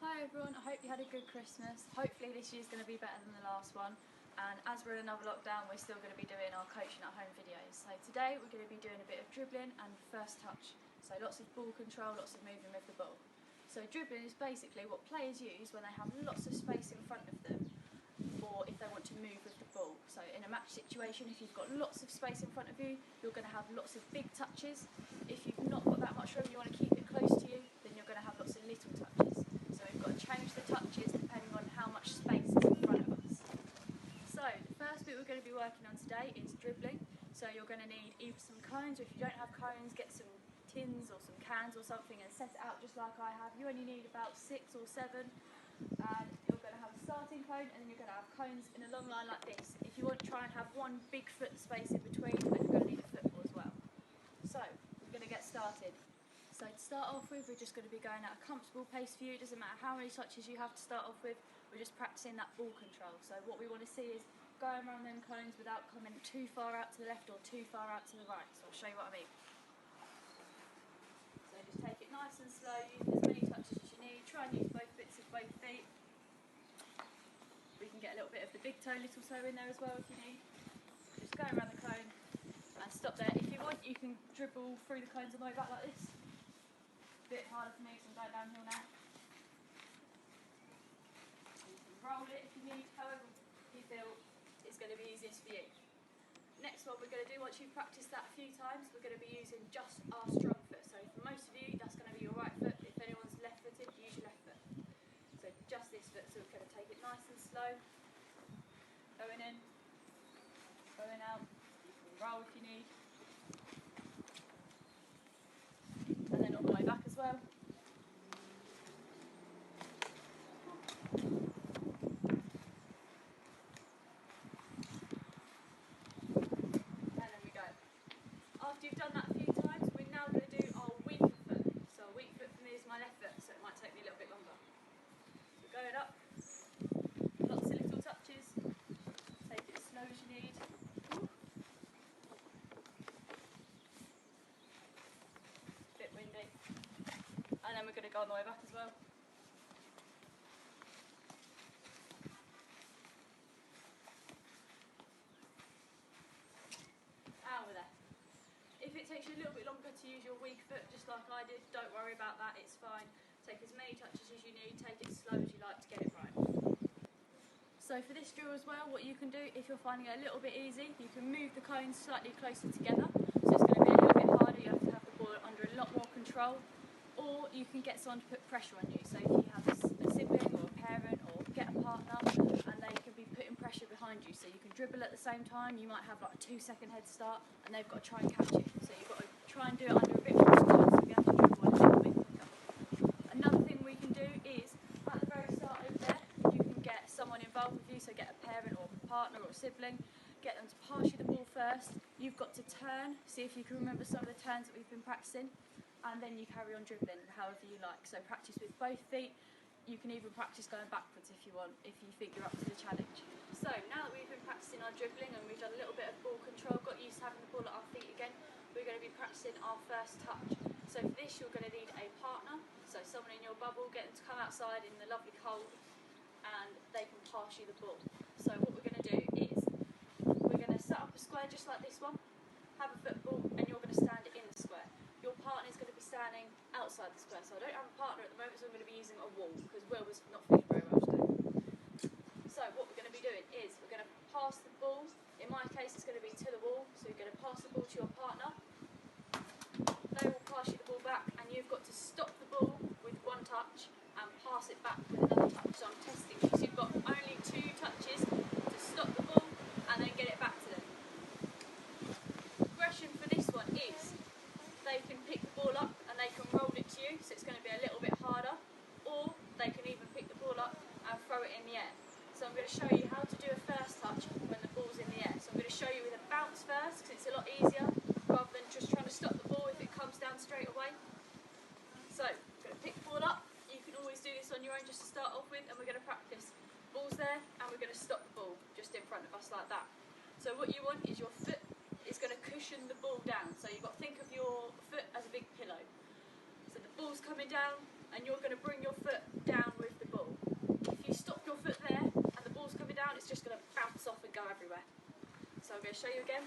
Hi everyone, I hope you had a good Christmas. Hopefully this year's going to be better than the last one, and as we're in another lockdown we're still going to be doing our coaching at home videos. So today we're going to be doing a bit of dribbling and first touch, so lots of ball control, lots of moving with the ball. So dribbling is basically what players use when they have lots of space in front of them, or if they want to move with the ball. So in a match situation, if you've got lots of space in front of you, you're going to have lots of big touches. If you've not got that much room, you want to keep it close to you, then you're going to have lots of little touches. So we've got to change the touches depending on how much space is in front of us. So the first bit we're going to be working on today is dribbling. So you're going to need either some cones, or if you don't have cones, get some tins or some cans or something and set it out just like I have. You only need about 6 or 7, and you're going to have a starting cone, and then you're going to have cones in a long line like this. If you want to try and have one big foot space in between, then you're going to need a football as well. So we're going to get started. So to start off with, we're just going to be going at a comfortable pace for you. It doesn't matter how many touches you have to start off with, we're just practicing that ball control. So what we want to see is going around them cones without coming too far out to the left or too far out to the right. So I'll show you what I mean. So just take it nice and slow, use as many touches as you need. Try and use both bits of both feet. We can get a little bit of the big toe, little toe in there as well if you need. Just go around the cone and stop there. If you want, you can dribble through the cones on the way back like this. Bit harder for me because I'm going downhill now. You can roll it if you need, however you feel it's going to be easiest for you. Next one we're going to do, once you've practiced that a few times, we're going to be using just our strong foot. So for most of you, that's going to be your right foot. If anyone's left footed, use your left foot. So just this foot, so we're going to take it nice and slow. Going in, going out, you can roll if you need. And then all the way back as well. And then we go. After you've done that a few times, we're now going to do our weaker foot. So a weak foot for me is my left foot, so it might take me a little bit longer. So going up, lots of little touches, take it as slow as you need. Bit windy. And then we're going to go on the way back as well. And we're there. If it takes you a little bit longer to use your weak foot, just like I did, don't worry about that, it's fine. Take as many touches as you need, take it as slow as you like to get it right. So for this drill as well, what you can do, if you're finding it a little bit easy, you can move the cones slightly closer together. So it's going to be a little bit harder, you have to have the ball under a lot more control. Or you can get someone to put pressure on you. So if you have a sibling or a parent or get a partner, and they can be putting pressure behind you. So you can dribble at the same time, you might have like a 2-second head start, and they've got to try and catch you. So you've got to try and do it under a bit more speed, so you have to dribble a little bit quicker. Another thing we can do is, at the very start over there, you can get someone involved with you, so get a parent or a partner or a sibling, get them to pass you the ball first. You've got to turn, see if you can remember some of the turns that we've been practicing, and then you carry on dribbling however you like. So practice with both feet. You can even practice going backwards if you want, if you think you're up to the challenge. So now that we've been practicing our dribbling and we've done a little bit of ball control, got used to having the ball at our feet again, we're going to be practicing our first touch. So for this you're going to need a partner, so someone in your bubble, get them to come outside in the lovely cold and they can pass you the ball. So what we're going to do is, we're going to set up a square just like this one, have a football, and you're going to stand it in the square. Your partner is going to be standing outside the square. So I don't have a partner at the moment, so I'm going to be using a wall because Will was not feeling very well today. So what we're going to be doing is we're going to pass the ball. In my case, it's going to be to the wall. So you're going to pass the ball to your partner. They will pass you the ball back, and you've got to stop the ball with one touch and pass it back with another touch. So I'm testing you. So you've got only 2 touches to stop the ball and then get it back to them. Progression for this one is, they can pick the ball up and they can roll it to you, so it's going to be a little bit harder, or they can even pick the ball up and throw it in the air. So I'm going to show you how to do a first touch when the ball's in the air. So I'm going to show you with a bounce first, because it's a lot easier rather than just trying to stop the ball if it comes down straight away. So I'm going to pick the ball up. You can always do this on your own just to start off with, and we're going to practice. Ball's there and we're going to stop the ball just in front of us like that. So what you want is your foot is going to cushion the ball down. So you've got to think of your foot as a big pillow. So the ball's coming down and you're going to bring your foot down with the everywhere. So I'm going to show you again.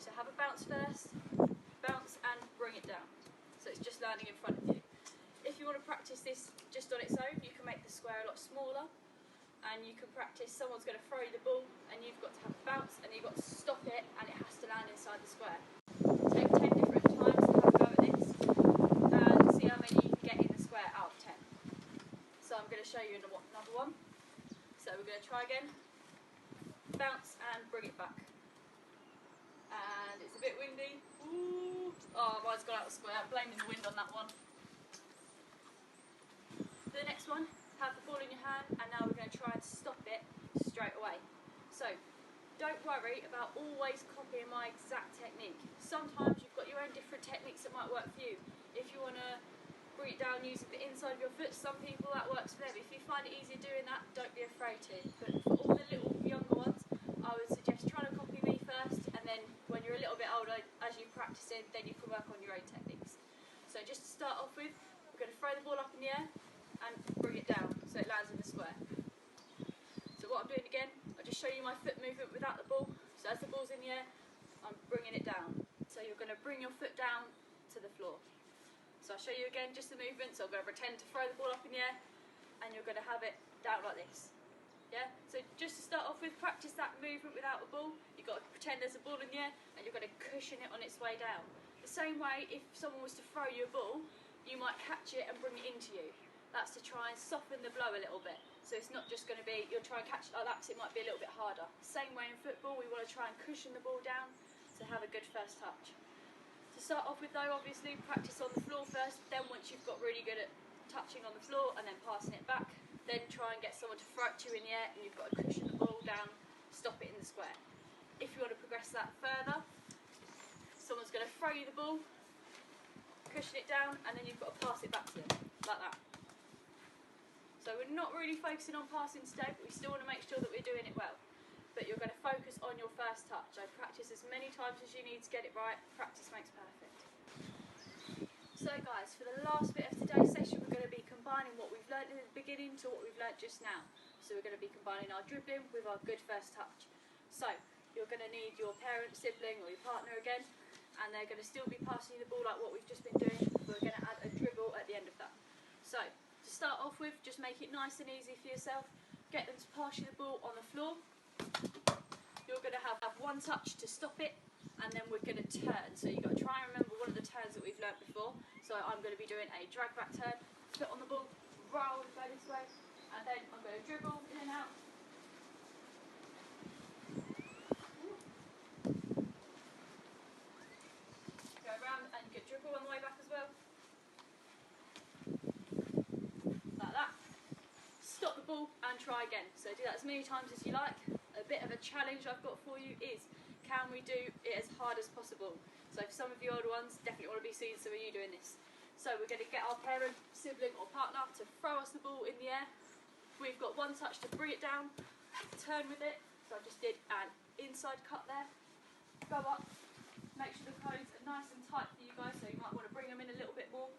So have a bounce first, bounce and bring it down. So it's just landing in front of you. If you want to practice this just on its own, you can make the square a lot smaller, and you can practice someone's going to throw you the ball and you've got to have a bounce and you've got to stop it and it has to land inside the square. Take 10 different times to have a go at this and see how many you can get in the square out of 10. So I'm going to show you another one. So we're going to try again. Bounce and bring it back. And it's a bit windy. Ooh. Oh, mine's gone out of the square. I'm blaming the wind on that one. The next one, have the ball in your hand, and now we're going to try and stop it straight away. So don't worry about always copying my exact technique. Sometimes you've got your own different techniques that might work for you. If you want to bring it down using the inside of your foot, some people that works for them. If you find it easier doing that, don't be afraid to. But for all the little younger ones, I would suggest trying to copy me first, and then when you're a little bit older, as you practice it, then you can work on your own techniques. So just to start off with, we're going to throw the ball up in the air and bring it down so it lands in the square. So what I'm doing again, I'll just show you my foot movement without the ball. So as the ball's in the air, I'm bringing it down. So you're going to bring your foot down to the floor. So I'll show you again just the movement. So I'm going to pretend to throw the ball up in the air, and you're going to have it down like this. Yeah? So just to start off with, practice that movement without the ball. You've got to pretend there's a ball in the air, and you're going to cushion it on its way down. The same way, if someone was to throw you a ball, you might catch it and bring it into you. That's to try and soften the blow a little bit. So it's not just going to be, you'll try and catch it like that because it might be a little bit harder. Same way in football, we want to try and cushion the ball down to have a good first touch. To start off with though, obviously, practice on the floor first. Then once you've got really good at touching on the floor and then passing it back, then try and get someone to throw it to you in the air, and you've got to cushion the ball down, stop it in the square. If you want to progress that further, someone's going to throw you the ball, cushion it down, and then you've got to pass it back to them, like that. So we're not really focusing on passing today, but we still want to make sure that we're doing it well. But you're going to focus on your first touch. So practice as many times as you need to get it right. Practice makes perfect. So guys, for the last bit of today's session, we're going to be combining what we've learnt in the beginning to what we've learnt just now. So we're going to be combining our dribbling with our good first touch. So you're going to need your parent, sibling or your partner again, and they're going to still be passing you the ball like what we've just been doing. We're going to add a dribble at the end of that. So to start off with, just make it nice and easy for yourself. Get them to pass you the ball on the floor. You're going to have one touch to stop it, and then we're going to turn. So you've got to try and remember one of the turns that we've learnt before. So I'm going to be doing a drag back turn, foot on the ball, roll, go this way, and then I'm going to dribble in and out. Go around and get dribble on the way back as well. Like that. Stop the ball and try again. So do that as many times as you like. A bit of a challenge I've got for you is, can we do it as hard as possible? So for some of you older ones, definitely want to be seeing some of you doing this. So we're going to get our parent, sibling or partner to throw us the ball in the air. We've got one touch to bring it down, turn with it. So I just did an inside cut there. Go up, make sure the clothes are nice and tight for you guys, so you might want to bring them in a little bit more.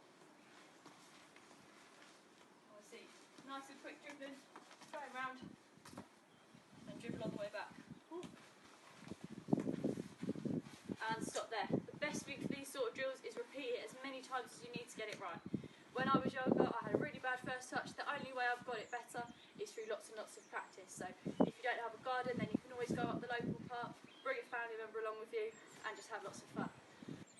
See, nice and quick dribbling, go around and dribble on the way back. Ooh. And stop there. The best thing for these sort of drills is repeat it as many times as you need to get it right. When I was younger, I had a really bad first touch. The only way I've got it better is through lots and lots of practice. So if you don't have a garden, then you can always go up the local park, bring a family member along with you, and just have lots of fun.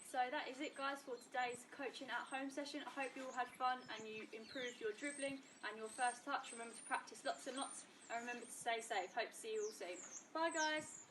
So that is it guys for today's coaching at home session. I hope you all had fun and you improved your dribbling and your first touch. Remember to practice lots and lots, and remember to stay safe. Hope to see you all soon. Bye guys.